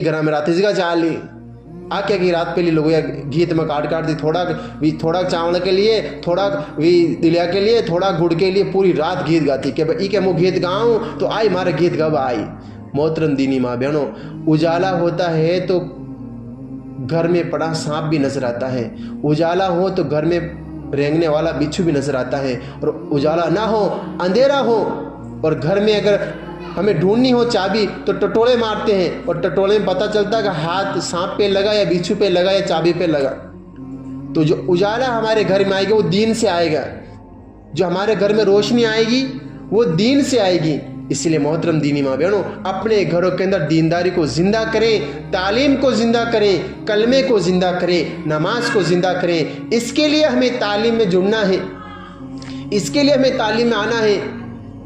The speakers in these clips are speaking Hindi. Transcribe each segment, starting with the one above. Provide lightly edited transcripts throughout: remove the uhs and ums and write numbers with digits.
घर में रात जगह चाल ली आके की रात पहले लोग गीत में काट दी, थोड़ा चावल के लिए, थोड़ा दिलिया के लिए, थोड़ा गुड़ के लिए, पूरी रात गीत गाती कि भाई के मुँह गीत गाऊँ तो आई मारे गीत गब आई। मोहतरम दीनी माँ बहनों, उजाला होता है तो घर में पड़ा सांप भी नजर आता है, उजाला हो तो घर में रेंगने वाला बिच्छू भी नजर आता है, और उजाला ना हो अंधेरा हो और घर में अगर हमें ढूंढनी हो चाबी तो टटोले मारते हैं, और टटोले में पता चलता है कि हाथ सांप पे लगा या बिच्छू पे लगा या चाबी पे लगा। तो जो उजाला हमारे घर में आएगा वो दीन से आएगा, जो हमारे घर में रोशनी आएगी वो दीन से आएगी। इसलिए मोहतरम दीनी माँ बहनों, अपने घरों के अंदर दीनदारी को जिंदा करें, तालीम को जिंदा करें, कलमे को जिंदा करें, नमाज को जिंदा करें। इसके लिए हमें तालीम में जुड़ना है, इसके लिए हमें तालीम में आना है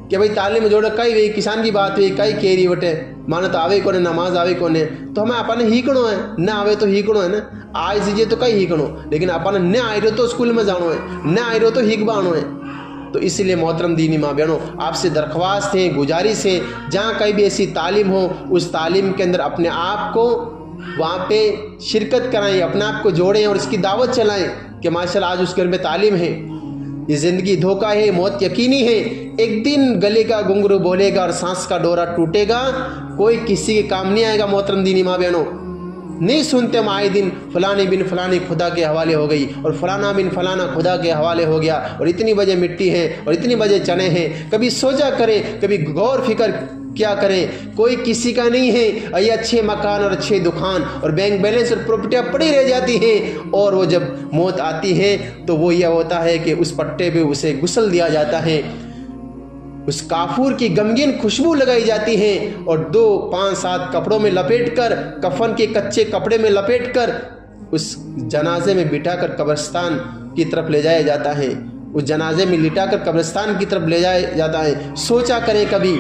कि भाई तालीम में जोड़ो। कई वे किसान की बात हुई, कई केरी बटे मानो तो आवे कोने, नमाज आवे कोने, तो हमें अपने हीकणो है, न आवे तो हीकणो है ना, आए सीजिए तो कई हीकणो, लेकिन अपन न आए रहो तो स्कूल में जानो है, न आए रहो तो हीक बानो है। तो इसलिए मोहतरम दीनी माँ बहनों, आपसे दरख्वास्त है, गुजारिश है, जहाँ कहीं भी ऐसी तालीम हो उस तालीम के अंदर अपने आप को वहाँ पे शिरकत कराएं, अपने आप को जोड़ें और इसकी दावत चलाएं कि माशाल्लाह आज उस घर में तालीम है। ये ज़िंदगी धोखा है, मौत यकीनी है, एक दिन गले का घुंघरू बोलेगा और सांस का डोरा टूटेगा, कोई किसी के काम नहीं आएगा। मोहतरम दीनी माँ बहनों, नहीं सुनते हम आए दिन फलानी बिन फलानी खुदा के हवाले हो गई और फलाना बिन फलाना खुदा के हवाले हो गया, और इतनी बजे मिट्टी है और इतनी बजे चने हैं। कभी सोचा करें, कभी गौर फिक्र क्या करें, कोई किसी का नहीं है। ये अच्छे मकान और अच्छे दुकान और बैंक बैलेंस और प्रॉपर्टियाँ पड़ी रह जाती हैं, और वो जब मौत आती है तो वो यह होता है कि उस पट्टे पे उसे गुस्ल दिया जाता है, उस काफूर की गमगीन खुशबू लगाई जाती है, और 2-5-7 कपड़ों में लपेटकर, कफन के कच्चे कपड़े में लपेटकर उस जनाजे में बिठाकर कब्रिस्तान की तरफ ले जाया जाता है, उस जनाजे में लिटाकर कब्रिस्तान की तरफ ले जाया जाता है। सोचा करें कभी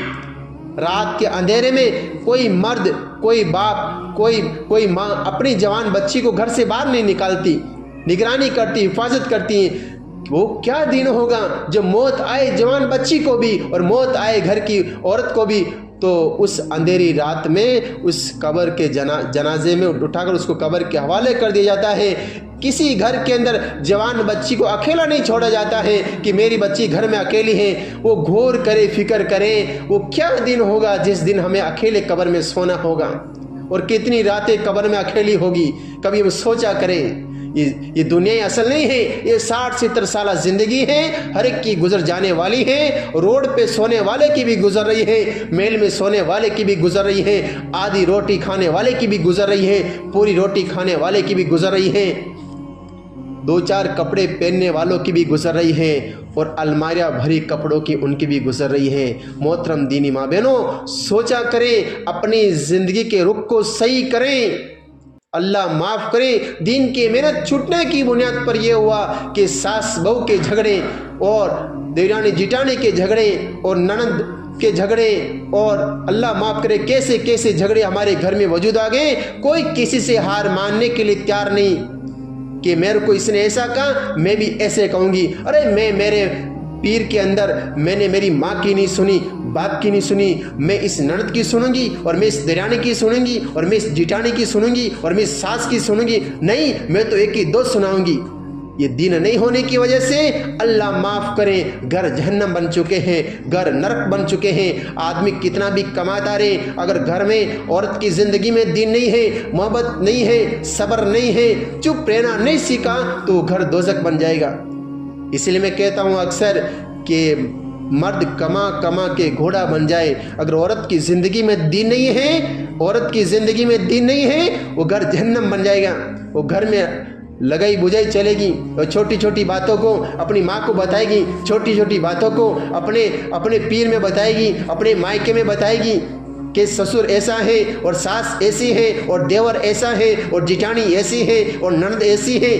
रात के अंधेरे में कोई मर्द, कोई बाप, कोई माँ अपनी जवान बच्ची को घर से बाहर नहीं निकालती, निगरानी करती, हिफाजत करती है। वो क्या दिन होगा जब मौत आए जवान बच्ची को भी और मौत आए घर की औरत को भी, तो उस अंधेरी रात में उस कब्र के जनाजे में उठाकर उसको कब्र के हवाले कर दिया जाता है। किसी घर के अंदर जवान बच्ची को अकेला नहीं छोड़ा जाता है कि मेरी बच्ची घर में अकेली है। वो घोर करे, फिक्र करे, वो क्या दिन होगा जिस दिन हमें अकेले कब्र में सोना होगा, और कितनी रातें कब्र में अकेली होगी। कभी हम सोचा करें, ये दुनिया असल नहीं है, ये 60-70 साल जिंदगी है, हर एक की गुजर जाने वाली है। रोड पे सोने वाले की भी गुजर रही है, मेल में सोने वाले की भी गुजर रही है, आधी रोटी खाने वाले की भी गुजर रही है, पूरी रोटी खाने वाले की भी गुजर रही है, 2-4 कपड़े पहनने वालों की भी गुजर रही है, और अलमारियाँ भरी कपड़ों की उनकी भी गुजर रही है। मोहतरम दीनी माँ बहनों, सोचा करें, अपनी ज़िंदगी के रुख को सही करें, अल्लाह माफ़ करे। दीन की मेहनत छूटने की बुनियाद पर यह हुआ कि सास बहू के झगड़े और देवरानी जिठानी के झगड़े और ननद के झगड़े और अल्लाह माफ़ करे कैसे कैसे झगड़े हमारे घर में वजूद आ गए। कोई किसी से हार मानने के लिए तैयार नहीं कि मेरे को इसने ऐसा कहा मैं भी ऐसे कहूँगी। अरे मैं मेरे पीर के अंदर मैंने मेरी माँ की नहीं सुनी, बाप की नहीं सुनी, मैं इस ननद की सुनूंगी और मैं इस देरानी की सुनूंगी और मैं इस जिठानी की सुनूंगी और मैं इस सास की सुनूंगी। नहीं, मैं तो एक ही दो सुनाऊंगी। ये दीन नहीं होने की वजह से अल्लाह माफ़ करे घर जहन्नम बन चुके हैं, घर नरक बन चुके हैं। आदमी कितना भी कमाता रहे, अगर घर में औरत की ज़िंदगी में दीन नहीं है, मोहब्बत नहीं है, सब्र नहीं है, चुप रहना नहीं सीखा, तो घर दोज़ख बन जाएगा। इसलिए मैं कहता हूँ अक्सर कि मर्द कमा कमा के घोड़ा बन जाए। अगर औरत की ज़िंदगी में दीन नहीं है, औरत की ज़िंदगी में दीन नहीं है, वो घर जहन्नम बन जाएगा। वो घर में लगाई बुझाई चलेगी और छोटी छोटी बातों को अपनी माँ को बताएगी, छोटी छोटी बातों को अपने पीर में बताएगी, अपने मायके में बताएगी कि ससुर ऐसा है और सास ऐसी है और देवर ऐसा है और जिठानी ऐसी है और ननद ऐसी है।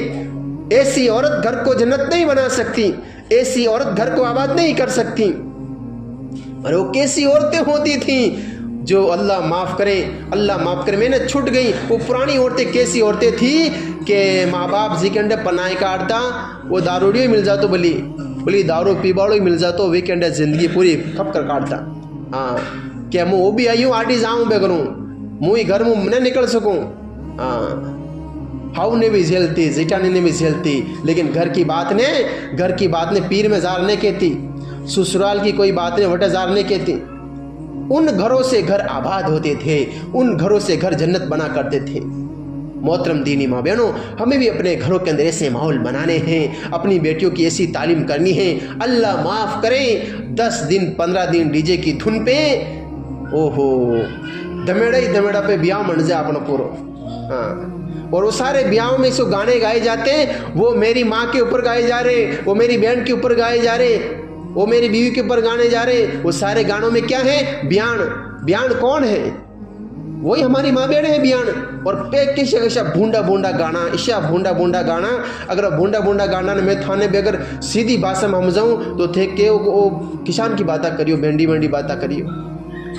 ऐसी औरत घर को जन्नत नहीं बना सकती, ऐसी औरत घर को आबाद नहीं कर सकती। और वो कैसी औरतें होती थी जो अल्लाह माफ़ करे, अल्लाह माफ़ करे, मैंने छूट गई। वो पुरानी औरतें कैसी औरतें थी कि माँ बाप जी के अंडे पनाए काटता, वो दारूडियो मिल जातो, बोली दारू पीबाड़ो मिल जातो, वीकेंड ज़िंदगी पूरी खप कर काटता। हाँ, क्या मैं वो भी आई हूँ आटी जाऊँ बे करूँ, मुई घर मुँह न निकल सकूं। हाँ, हाउ ने भी झेलती, जिटानी ने भी झेलती, लेकिन घर की बात ने पीर में जार ने कहती, ससुराल की कोई बात ने वटे जार ने कहती। उन घरों से घर आबाद होते थे, उन घरों से घर जन्नत बना करते थे। मोहतरम दीनी माँ बहनों, हमें भी अपने घरों के अंदर ऐसे माहौल बनाने हैं, अपनी बेटियों की ऐसी तालीम करनी है। अल्लाह माफ़ करें, 10 दिन 15 दिन डीजे की धुन पे, ओहो, दमेड़ा ही दमेड़ा पे ब्याह मन जाए अपना पूरा। हाँ, और वो सारे ब्याहों में जो गाने गाए जाते हैं, वो मेरी माँ के ऊपर गाए जा रहे, वो मेरी बहन के ऊपर गाए जा रहे, वो मेरी बीवी के ऊपर गाने जा रहे। वो सारे गानों में क्या है? बयान। बयान कौन है? वही हमारी माँ बहन है बयान। और पैक के शा भूंडा भूंडा गाना, ईशा भूंडा भूंडा गाना। अगर भूंडा भूंडा गाना मैं थाने पे अगर सीधी भाषा में हम जाऊँ तो थे के वो किसान की बातें करियो, भेंडी भेंडी बातें करियो,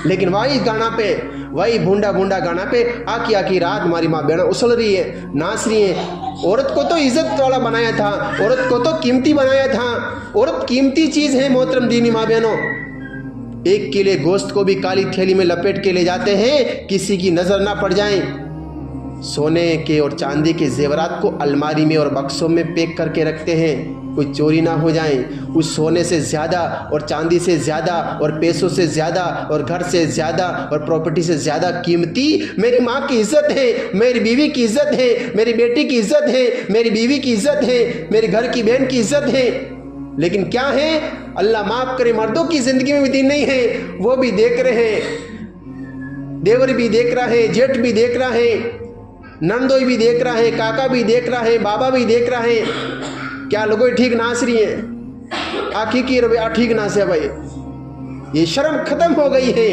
लेकिन वही गाना पे, वही भूंडा भूंडा गाना पे आकी रात हमारी माँ बहन उछल रही है, नाच रही है। औरत को तो इज्जत वाला बनाया था, औरत को तो कीमती बनाया था। औरत कीमती चीज है मोहतरम दीनी माँ बहनों। 1 किलो गोश्त को भी काली थैली में लपेट के ले जाते हैं, किसी की नजर ना पड़ जाए। सोने के और चांदी के जेवरात को अलमारी में और बक्सों में पैक करके रखते हैं, कोई चोरी ना हो जाए। उस सोने से ज़्यादा और चांदी से ज़्यादा और पैसों से ज़्यादा और घर से ज़्यादा और प्रॉपर्टी से ज़्यादा कीमती मेरी माँ की इज्जत है, मेरी बीवी की इज्जत है, मेरी बेटी की इज्जत है, मेरी बीवी की इज्जत है, मेरे घर की बहन की इज्जत है। लेकिन क्या है? अल्लाह माफ़ करे, मर्दों की ज़िंदगी में भी दिन नहीं है। वो भी देख रहे हैं, देवर भी देख रहा है, जेठ भी देख रहा है, नंदोई भी देख रहा है, काका भी देख रहा है, बाबा भी देख रहा है। क्या लोगों ठीक नाच रही है? आखी की रुपया ठीक नाच है भाई। ये शर्म खत्म हो गई है।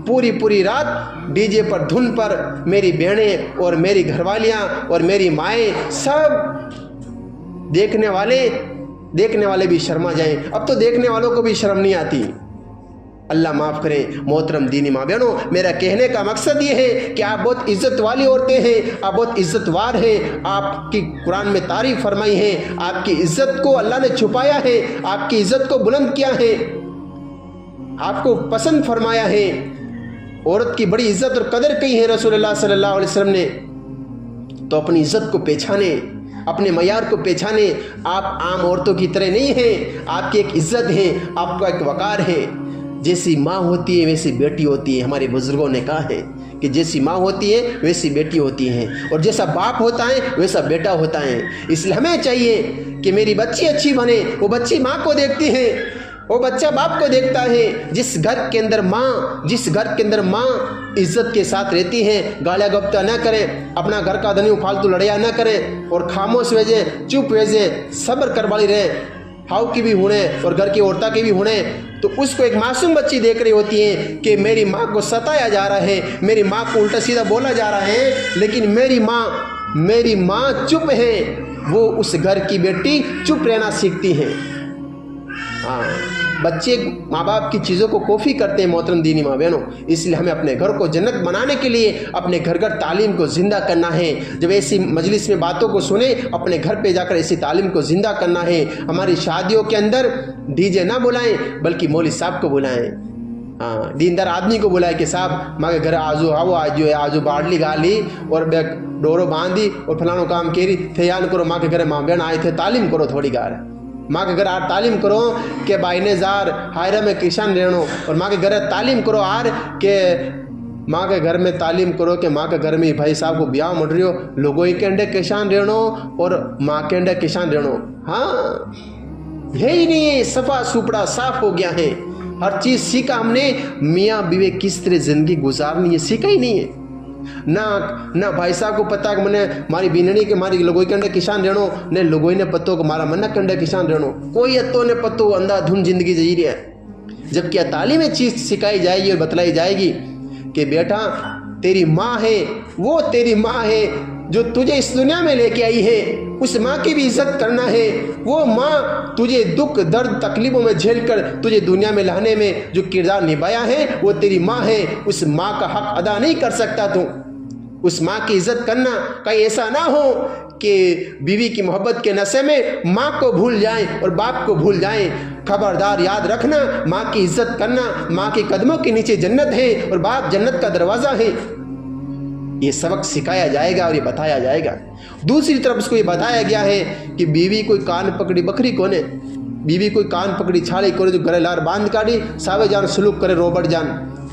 पूरी रात डीजे पर, धुन पर मेरी बहनें और मेरी घरवालियां और मेरी माएँ सब देखने वाले भी शर्मा जाएं। अब तो देखने वालों को भी शर्म नहीं आती। अल्लाह माफ़ करे मोहतरम दीनी माँ बहनों, मेरा कहने का मकसद ये है कि आप बहुत इज्जत वाली औरतें हैं, आप बहुत इज्जतवार हैं। आपकी कुरान में तारीफ फरमाई है, आपकी इज्जत को अल्लाह ने छुपाया है, आपकी इज्जत को बुलंद किया है, आपको पसंद फरमाया है। औरत की बड़ी इज्जत और कदर की है रसूलुल्लाह सल्लल्लाहु अलैहि वसल्लम ने। तो अपनी इज्जत को पहचाने, अपने मयार को पहचाने। आप आम औरतों की तरह नहीं हैं, आपकी एक इज्जत है, आपका एक वकार है। जैसी माँ होती है वैसी बेटी होती है। हमारे बुजुर्गों ने कहा है कि जैसी माँ होती है वैसी बेटी होती है, और जैसा बाप होता है वैसा बेटा होता है। इसलिए हमें चाहिए कि मेरी बच्ची अच्छी बने। वो बच्ची माँ को देखती है, वो बच्चा बाप को देखता है। जिस घर के अंदर माँ इज्जत के साथ रहती है, गालियाँ गप्ता न करें, अपना घर का धनी फालतू लड़ाया न करें, और खामोश वेजे, चुप वेजे, सब्र करवाली रहे, हाउ की भी होने और घर की औरता की भी होने। तो उसको एक मासूम बच्ची देख रही होती है कि मेरी माँ को सताया जा रहा है, मेरी माँ को उल्टा सीधा बोला जा रहा है, लेकिन मेरी माँ चुप है। वो उस घर की बेटी चुप रहना सीखती है। हाँ, बच्चे माँ बाप की चीज़ों को कॉपी करते हैं मोहतरम दीनी माँ बहनों। इसलिए हमें अपने घर को जन्नत बनाने के लिए अपने घर तालीम को ज़िंदा करना है। जब ऐसी मजलिस में बातों को सुने, अपने घर पे जाकर ऐसी तालीम को ज़िंदा करना है। हमारी शादियों के अंदर डीजे ना बुलाएं, बल्कि मौलवी साहब को बुलाएं। हाँ, दीनदार आदमी को बुलाए कि साहब माँ के घर आजू आओ, आजू बाड़ली गाली और डोरो बांधी और फलानो काम केरी थे, यान करो माँ के घर माँ बहन आए थे, तालीम करो थोड़ी गार माँ के घर आर तालीम करो के बाइने जार हायरा में किसान रहनो, और माँ के घर तालीम करो आर के माँ के घर में तालीम करो कि माँ के घर में भाई साहब को ब्याह मट रही हो, लोगों के अंडे किसान रहनो और माँ के अंडे किसान रहनो। हाँ, यही नहीं है, सफा सुपड़ा साफ हो गया है। हर चीज़ सीखा हमने, मियाँ बीवी किस तरह जिंदगी गुजारनी है सीखा ही नहीं है। ना भाई साहब को पता कि मैंने मारी बीननी के मारी लोगों के अंडे किसान रहनो, ने लोगों ने पतो कि मारा मन्ना कंडे किसान रहनो। कोई अतो ने पतो, अंधाधुन जिंदगी जी रही है। जबकि तालीम में चीज़ सिखाई जाएगी और बतलाई जाएगी कि बेटा तेरी माँ है, वो तेरी माँ है जो तुझे इस दुनिया में लेके आई है, उस माँ की भी इज्जत करना है। वो माँ तुझे दुख दर्द तकलीफों में झेल कर तुझे दुनिया में लाने में जो किरदार निभाया है, वो तेरी माँ है। उस माँ का हक अदा नहीं कर सकता तू। उस माँ की इज्जत करना, कहीं ऐसा ना हो कि बीवी की मोहब्बत के नशे में माँ को भूल जाएं और बाप को भूल जाएं। खबरदार याद रखना, माँ की इज्जत करना। माँ के कदमों के नीचे जन्नत है और बाप जन्नत का दरवाज़ा है। ये सबक सिखाया जाएगा और ये बताया जाएगा। दूसरी तरफ उसको ये बताया गया है कि बीवी कोई कान पकड़ी बकरी कोने, बीवी कोई कान पकड़ी छाड़ी कोने जो गले लार बांध काढ़ी, सावे जान सुलूक करे रोबट जान,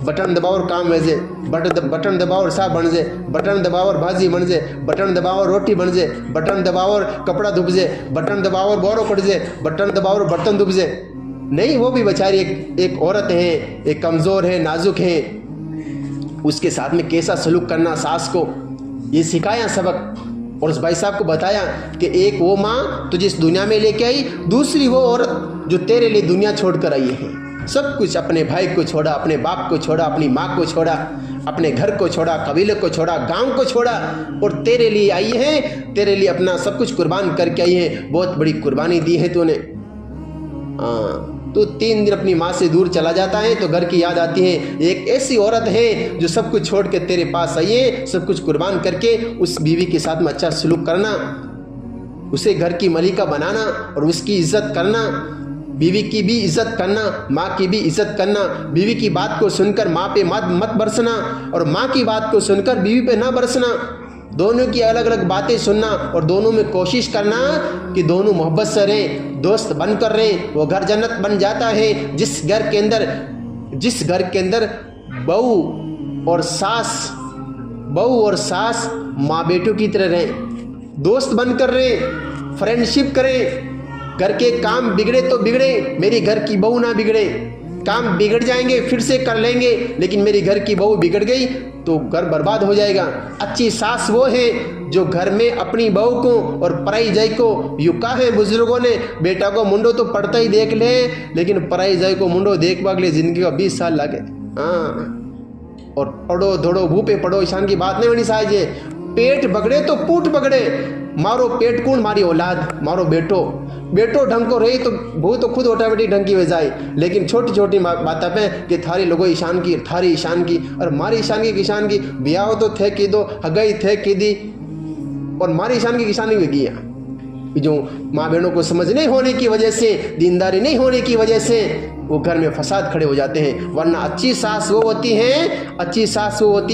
बटन दबाओ और काम वेजे, बटन दबाओ और सा बन जे, बटन दबाओ और भाजी बन जे, बटन दबाओ और रोटी बन जे, बटन दबाओ और कपड़ा धुप जे, बटन दबाओ और बोरो कट जे, बटन दबाओ और बर्तन धुप जे। नहीं, वो भी बेचारी एक औरत है, एक कमज़ोर है, नाजुक है, उसके साथ में कैसा सलूक करना सास को, ये सिखाया सबक। और उस भाई साहब को बताया कि एक वो माँ तुझे इस दुनिया में लेके आई, दूसरी वो औरत जो तेरे लिए दुनिया छोड़ कर आई है। सब कुछ अपने भाई को छोड़ा, अपने बाप को छोड़ा, अपनी माँ को छोड़ा, अपने घर को छोड़ा, कबीले को छोड़ा, गांव को छोड़ा और तेरे लिए आई है, तेरे लिए अपना सब कुछ कुर्बान करके आई है। बहुत बड़ी कुर्बानी दी है तूने। तो 3 दिन अपनी माँ से दूर चला जाता है तो घर की याद आती है। एक ऐसी औरत है जो सब कुछ छोड़ के तेरे पास आई है, सब कुछ कुर्बान करके उस बीवी के साथ में अच्छा सलूक करना, उसे घर की मलिका बनाना और उसकी इज्जत करना, बीवी की भी इज्जत करना, माँ की भी इज्जत करना। बीवी की बात को सुनकर माँ पे मत बरसना और माँ की बात को सुनकर बीवी पे ना बरसना। दोनों की अलग अलग बातें सुनना और दोनों में कोशिश करना कि दोनों मोहब्बत से रहें, दोस्त बनकर रहें। वो घर जन्नत बन जाता है जिस घर के अंदर बहू और सास माँ बेटों की तरह रहें, दोस्त बनकर रहें, फ्रेंडशिप करें। घर के काम बिगड़े तो बिगड़े, मेरी घर की बहू ना बिगड़े। काम बिगड़ जाएंगे फिर से कर लेंगे, लेकिन मेरी घर की बहू बिगड़ गई तो घर बर्बाद हो जाएगा। अच्छी सास वो है जो घर में अपनी बहू को और पराई जाई को, यूँ कहा है बुजुर्गों ने, बेटा को मुंडो तो पड़ता ही देख ले, लेकिन पराई जाई को मुंडो देख बाग ले जिंदगी का 20 साल लगे। और पढ़ो धोड़ो भू पे पढ़ो, ईशान की बात नहीं होनी चाहिए। पेट बगड़े तो पूट बगड़े, मारो पेट कौन, मारी औलाद, मारो बेटो ढंग को रही तो वो तो खुद ऑटोमेटिक ढंग की हो जाए। लेकिन छोटी छोटी बातों पे कि थारी लोगो ईशान की, थारी ईशान की और मारी ईशान की किसान की, ब्याह तो थे की दो, हगई थे की दी और मारी ईशान की किसानी में गया। जो माँ बहनों को समझ नहीं होने की वजह से, दीनदारी नहीं होने की वजह से वो घर में फसाद खड़े हो जाते हैं। वरना अच्छी सास वो होती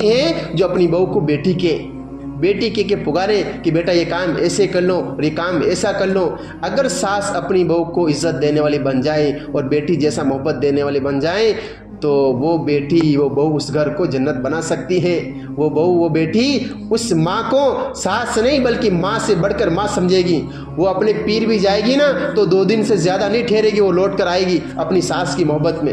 है जो अपनी बहू को बेटी के पुकारे कि बेटा ये काम ऐसे कर लो और ये काम ऐसा कर लो। अगर सास अपनी बहू को इज्जत देने वाली बन जाए और बेटी जैसा मोहब्बत देने वाली बन जाए तो वो बहू उस घर को जन्नत बना सकती है। वो बेटी उस माँ को सास नहीं बल्कि माँ से बढ़कर माँ समझेगी। वो अपने पीर भी जाएगी ना तो 2 दिन से ज़्यादा नहीं ठहरेगी, वो लौट कर आएगी अपनी सास की मोहब्बत में।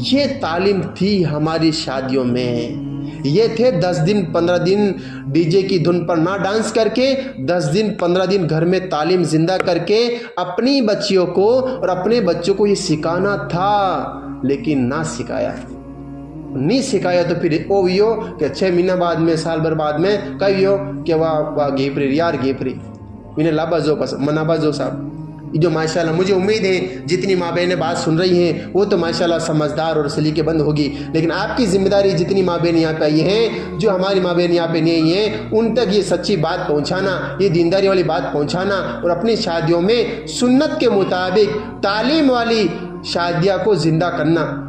ये तालीम थी हमारी शादियों में। ये थे 10 दिन 15 दिन डीजे की धुन पर ना डांस करके, 10 दिन 15 दिन घर में तालीम जिंदा करके अपनी बच्चियों को और अपने बच्चों को ये सिखाना था। लेकिन नहीं सिखाया तो फिर ओ यो कि 6 महीना बाद में, साल भर बाद में कहियो कि वाह घेपरी यार घेपरी इन्हें लाबाजो मनाबाजो साहब। जो माशाल्लाह मुझे उम्मीद है जितनी माँ बहनें बात सुन रही हैं वो तो माशाल्लाह समझदार और सलीकेबंद होगी। लेकिन आपकी जिम्मेदारी जितनी माँ बहन यहाँ पे आई हैं, जो हमारी माँ बहन यहाँ पे नहीं हैं, उन तक ये सच्ची बात पहुँचाना, ये दीनदारी वाली बात पहुँचाना और अपनी शादियों में सुन्नत के मुताबिक तालीम वाली शादियाँ को जिंदा करना,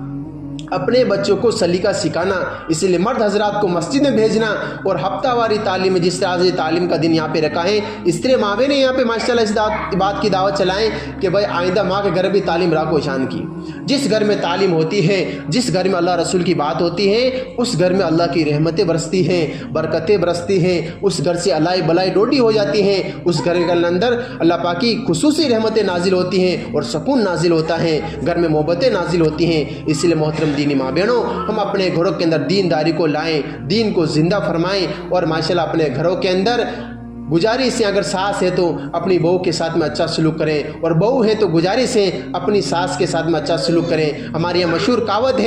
अपने बच्चों को सलीका सिखाना। इसलिए मर्द हजरात को मस्जिद में भेजना और हफ्तावारी तालीम में, जिस तरह से तालीम का दिन यहाँ पे रखा है, इस तरह माँ बहनें यहाँ पे माशाल्लाह इस बात की दावत चलाएं कि भाई आइंदा माँ के घर भी तालीम रखो ईशान की। जिस घर में तालीम होती है, जिस घर में अल्लाह रसूल की बात होती है, उस घर में अल्लाह की रहमतें बरसती हैं, बरकतें बरसती हैं, उस घर से अलाई बलाई डोडी हो जाती हैं, उस घर के अंदर अल्लाह पाक की खुसूसी रहमतें नाजिल होती हैं और सुकून नाजिल होता है, घर में मोहब्बतें नाजिल होती हैं। इसलिए मोहतरम दीनी माँ बहनों, हम अपने घरों के अंदर दीनदारी को लाएं, दीन को जिंदा फरमाएं और माशाल्लाह अपने घरों के अंदर गुजारिश है, अगर सास है तो अपनी बहू के साथ में अच्छा सलूक करें और बहू है तो गुजारिश है अपनी सास के साथ में अच्छा सलूक करें। हमारे यहाँ मशहूर कहावत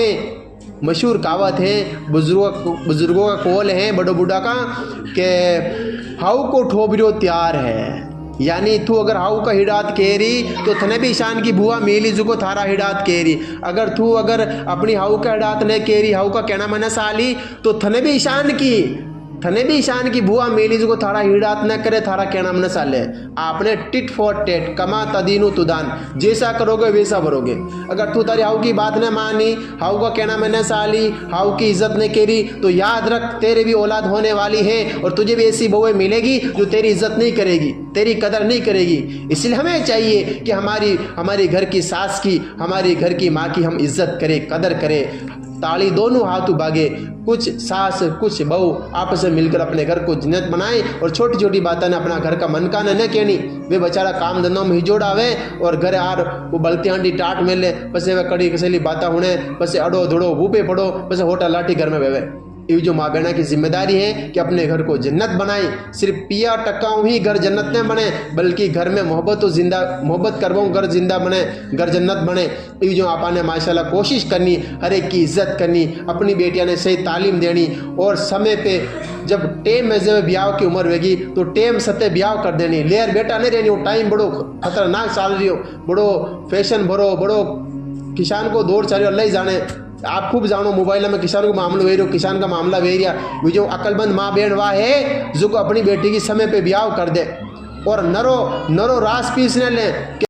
है, बुजुर्गों का कौल है बड़ो बूढ़ा का कि हाउ को ठोबरियो तैयार है, यानी तू अगर हाउ का हिडात केरी तो थने भी ईशान की बुआ मेली जुको थारा हिडात केरी। अगर तू अपनी हाउ का हिडात न केरी, हाउ का कहना मन साली तो थने भी ईशान की थने भी ईशान की बुआ मेली जो थारा हिड़ात न करे, थारा कहना मन साले। आपने टिट फॉर टेट, कमा तदीनु तुदान, जैसा करोगे वैसा भरोगे। अगर तू तारी हाउ की बात न मानी, हाउ का कहना मैंने साली, हाउ की इज्जत न करी, तो याद रख तेरे भी औलाद होने वाली है और तुझे भी ऐसी बहुएं मिलेगी जो तेरी इज्जत नहीं करेगी, तेरी कदर नहीं करेगी। इसलिए हमें चाहिए कि हमारी घर की सास की, हमारी घर की माँ की हम इज्जत करें, कदर करें। ताली दोनों हाथ भागे, कुछ सास कुछ बहू आपस में मिलकर अपने घर को जन्नत बनाए और छोटी छोटी बातें ने अपना घर का मन का न कहनी। वे बेचारा काम धंधों में हिजोड़ आवे और घर आर वो बलती हांडी टाट मिले, पसे वे कड़ी कसली बातें हुने, पसे अड़ो धुड़ो भूपे पड़ो, पसे होटल लाठी घर में बेवे। ये जो माँ बहना की जिम्मेदारी है कि अपने घर को जन्नत बनाए। सिर्फ पिया टकाऊ ही घर जन्नत न बने, बल्कि घर में मोहब्बत करवाऊँ घर जिंदा बने, घर जन्नत बने। ये जो आपा ने माशाल्लाह कोशिश करनी, हर एक की इज्जत करनी, अपनी बेटियां ने सही तालीम देनी और समय पे जब टेम में जब ब्याह की उम्र होगी तो टेम सत्य ब्याह कर देनी। लेयर बेटा नहीं रहनी, वो टाइम बड़ो खतरनाक चाल रही हो, बड़ो फैशन भरो, बड़ो किसान को दौड़ चल अल्लाह ही जाने। आप खूब जानो मोबाइल में किसान को मामला वे रहो, किसान का मामला वे रहा। वो जो अकलमंद माँ बहन वाह है जो को अपनी बेटी की समय पे ब्याह कर दे और नरो रास पीस न ले।